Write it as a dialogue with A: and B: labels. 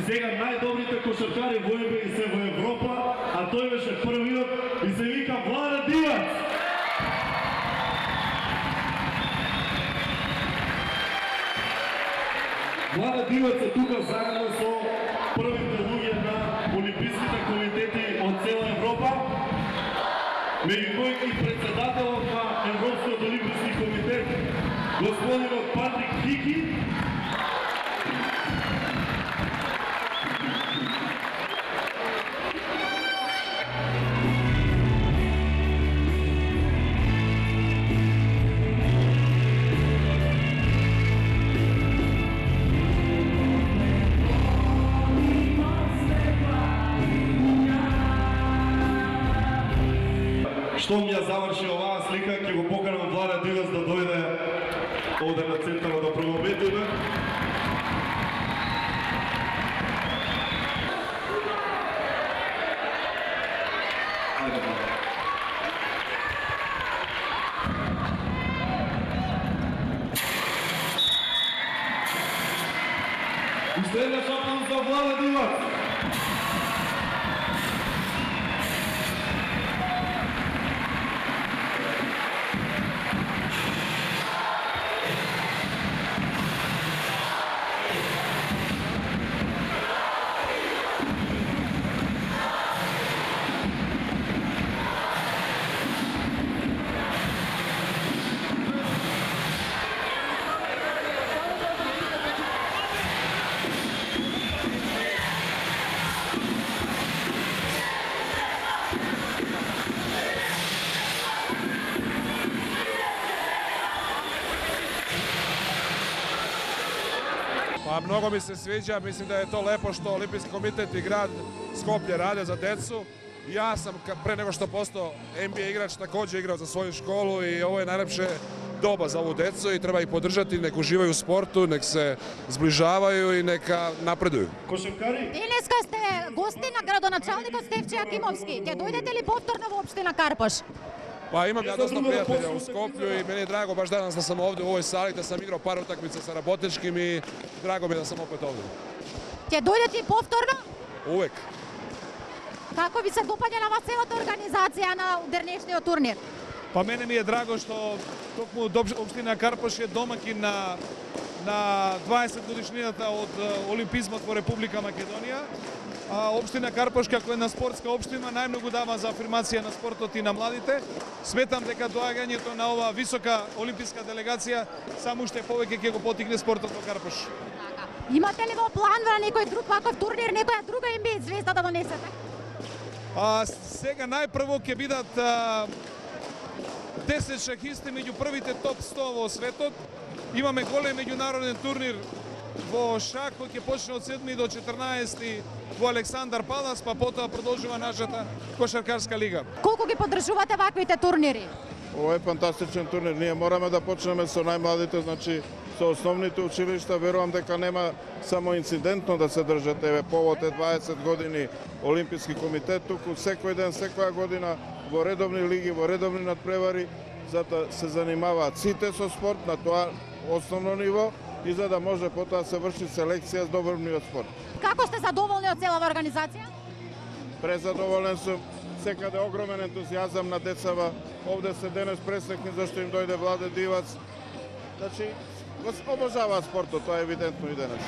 A: сега најдобрите кошаркари во НБА и се во Европа, а тој беше првиот и се вика Владе Дивац. Владе Дивац е тука заедно со првите луѓе на олимписките комитети од цела Европа, меѓу кои и председателот на Европскиот олимписки комитет, господинот Патрик Хики. Што ми ја заврши оваа слика, ќе го поканам Владе Дивац да дојде овде на центарот да промотиме. Уште еднаш аплауз за Владе Дивац.
B: Mnogo mi se sviđa, mislim da je to lepo što Olimpijski komitet i grad Skoplje rade za decu. Ja sam pre nego što postao NBA igrač također igrao za svoju školu i ovo je najlepše doba za ovu decu i treba ih podržati, nek uživaju u sportu, nek se zbližavaju i neka napreduju.
C: Денеска сте гости на градоначалникот Стефче Акимовски. Ќе дојдете ли повторно во општина Карпош?
B: Pa imam ja dosta prijatelja u Skoplju i meni je drago baš danas da sam ovdje u ovoj sali, da sam igrao par utakmica sa Rabotničkim i drago mi je da sam opet ovdje.
C: Ќе дојдете повторно?
B: Uvek.
C: Како ви се допаѓа на целата организација на денешниот турнир?
D: Pa mene mi je drago što opština Karpoš je domaćin na 20 годишнината od олимпизмот во Република Македонија. Општина Карпош како една спортска општина најмногу дава за афирмација на спортот и на младите. Сметам дека доаѓањето на ова висока олимписка делегација само уште повеќе ќе го потикне спортот во Карпош.
C: Имате ли во план во некој друг ваков турнир, некоја друга NBA звезда да донесете?
D: Сега најпрво ќе бидат 10 шахисти меѓу првите топ 100 во светот. Имаме голем меѓународен турнир во шах кој ќе почне од 7 до 14 во Александар Палас, па потоа продолжува нашата кошаркарска лига.
C: Колку ги поддржувате ваквите турнири?
E: Ова е фантастичен турнир. Ние мораме да почнеме со најмладите, значи со основните училишта. Верувам дека нема само инцидентно да се држат. Еве повод е 20 години Олимписки комитет, туку секој ден, секоја година во редовни лиги, во редовни надпревари, за да се занимаваат сите со спорт на тоа основно ниво и за да може потоа се врши селекција за добрниот спорт.
C: Како сте задоволни од целава организација?
E: Презадоволен сум, секаде огромен ентузијазам на децава. Овде се денес пресекни зашто им дојде Владе Дивац. Значи, обожаваат спортот, тоа е евидентно и денес.